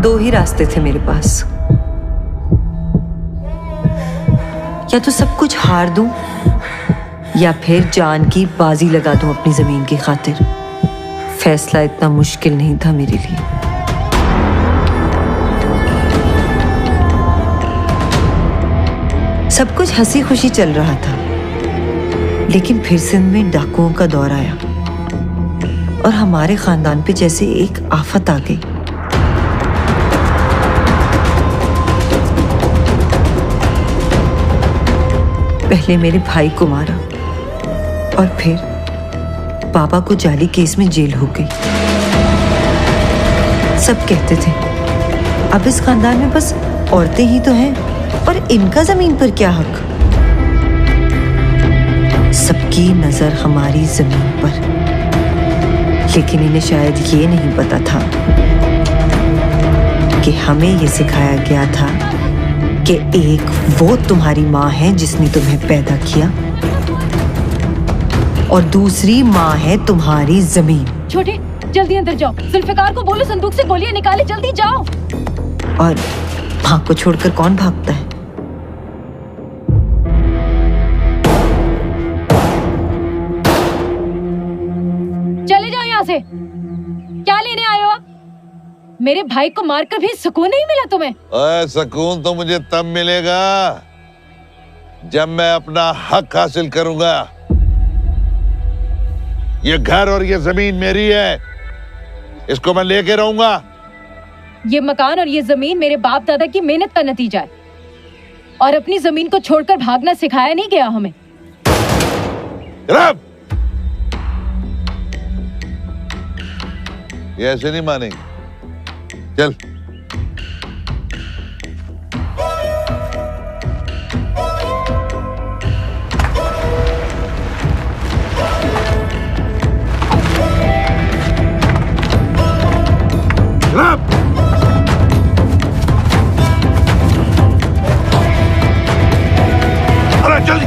दो ही रास्ते थे मेरे पास, या तो सब कुछ हार दूं या फिर जान की बाजी लगा दूं अपनी जमीन की खातिर। फैसला इतना मुश्किल नहीं था मेरे लिए। सब कुछ हंसी खुशी चल रहा था, लेकिन फिर सिंध में डाकुओं का दौर आया और हमारे खानदान पे जैसे एक आफत आ गई। पहले मेरे भाई को मारा और फिर बाबा को जाली केस में जेल हो गई। सब कहते थे अब इस खानदान में बस औरतें ही तो हैं और इनका जमीन पर क्या हक। सबकी नजर हमारी जमीन पर, लेकिन इन्हें शायद ये नहीं पता था कि हमें ये सिखाया गया था कि एक वो तुम्हारी माँ है जिसने तुम्हें पैदा किया और दूसरी माँ है तुम्हारी जमीन। छोटे, जल्दी अंदर जाओ। जुल्फिकार को बोलो संदूक से गोलियां निकाले, जल्दी जाओ। और माँ को छोड़कर कौन भागता है? चले जाओ यहाँ से। क्या लेने आए हो? मेरे भाई को मारकर भी सुकून नहीं मिला तुम्हें? सुकून तो मुझे तब मिलेगा जब मैं अपना हक हासिल करूंगा। ये घर और ये जमीन मेरी है, इसको मैं लेके रहूंगा। ये मकान और ये जमीन मेरे बाप दादा की मेहनत का नतीजा है और अपनी जमीन को छोड़कर भागना सिखाया नहीं गया हमें। रब! ये ऐसे नहीं मानेंगे। चल। रब! अरे जल्दी!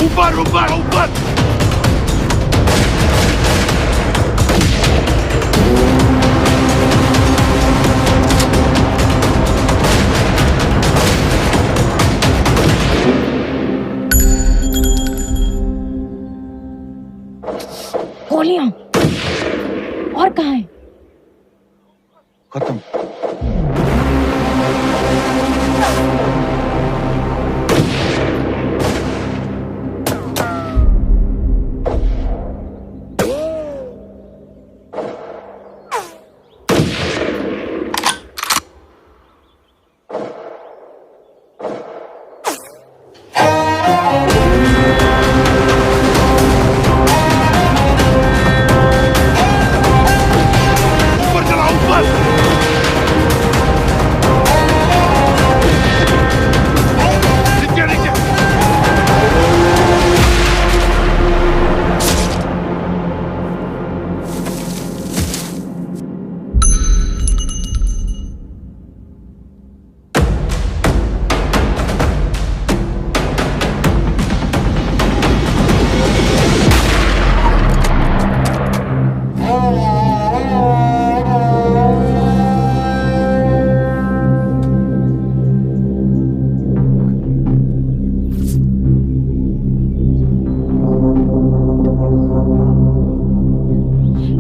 ऊपर ऊपर ऊपर! गोलियां और कहाँ है? खत्म।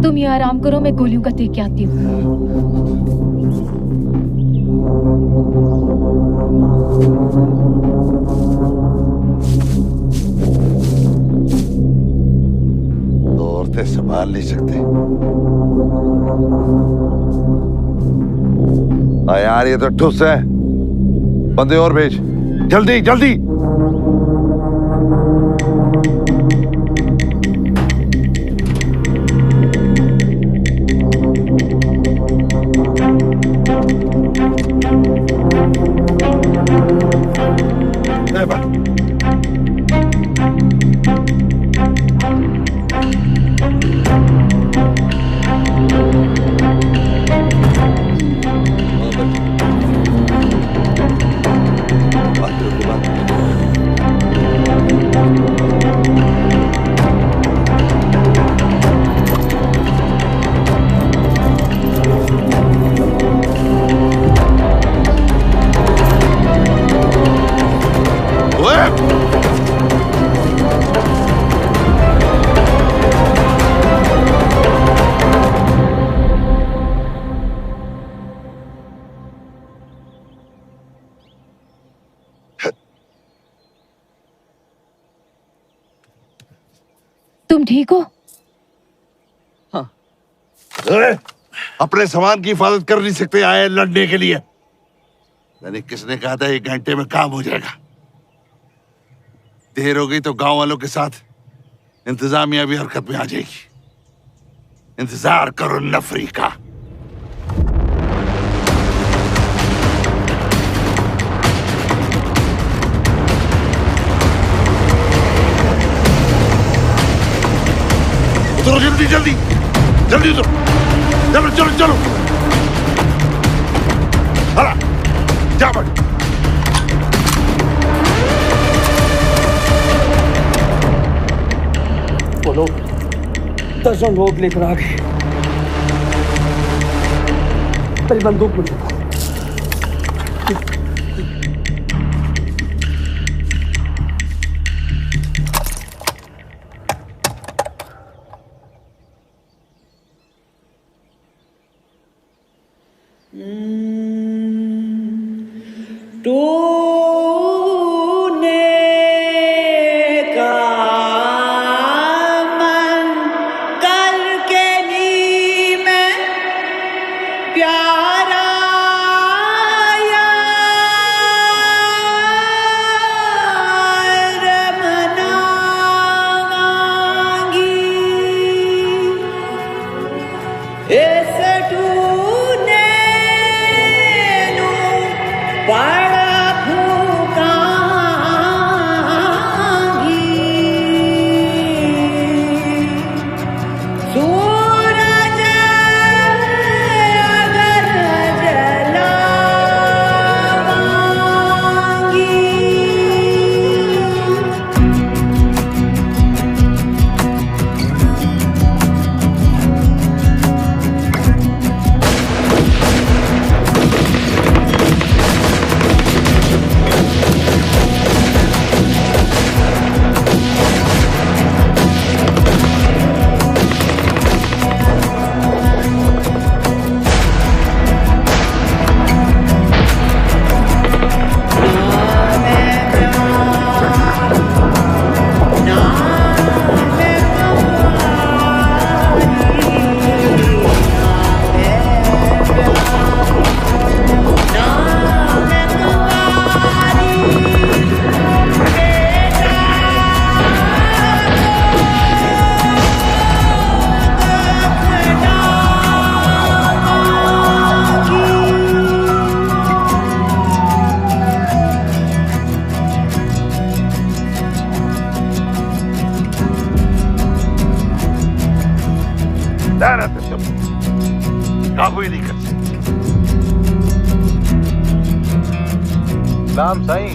तुम ये आराम करो, मैं गोलियों का देख के आती हूँ। दो औरतें संभाल नहीं सकते। यार ये तो ठुस है। बंदे और भेज, जल्दी जल्दी। तुम ठीक हो? अपने सामान की हिफाजत कर नहीं सकते, आए लड़ने के लिए। मैंने किसने कहा था 1 घंटे में काम हो जाएगा। देर हो गई तो गांव वालों के साथ इंतजामिया भी हरकत में आ जाएगी। इंतजार करो नफरी का। उतरो जल्दी जल्दी जल्दी उतरो। चलो चलो चलो। हाँ, जा बैठ। वो लोग 10 लोग लेकर आ गए। मेरी बंदूक मुझे दो। काबू ही नहीं कर सकते। नाम साईं।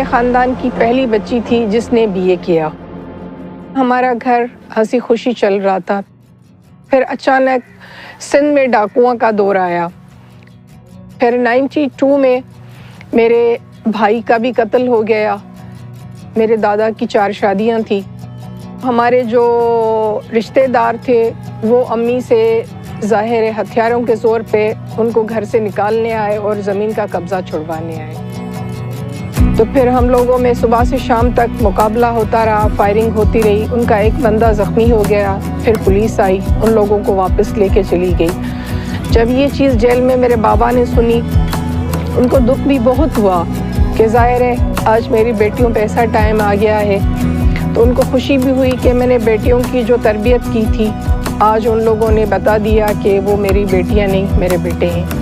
मेरे ख़ानदान की पहली बच्ची थी जिसने बीए किया। हमारा घर हंसी खुशी चल रहा था। फिर अचानक सिंध में डाकुओं का दौर आया। फिर 92 में मेरे भाई का भी कत्ल हो गया। मेरे दादा की 4 शादियां थी। हमारे जो रिश्तेदार थे वो अम्मी से ज़ाहिर हथियारों के ज़ोर पे उनको घर से निकालने आए और ज़मीन का कब्ज़ा छुड़वाने आए। तो फिर हम लोगों में सुबह से शाम तक मुकाबला होता रहा, फायरिंग होती रही। उनका एक बंदा ज़ख्मी हो गया। फिर पुलिस आई, उन लोगों को वापस लेके चली गई। जब ये चीज़ जेल में मेरे बाबा ने सुनी, उनको दुख भी बहुत हुआ कि ज़ाहिर है आज मेरी बेटियों पे ऐसा टाइम आ गया है। तो उनको खुशी भी हुई कि मैंने बेटियों की जो तरबियत की थी आज उन लोगों ने बता दिया कि वो मेरी बेटियां नहीं मेरे बेटे हैं।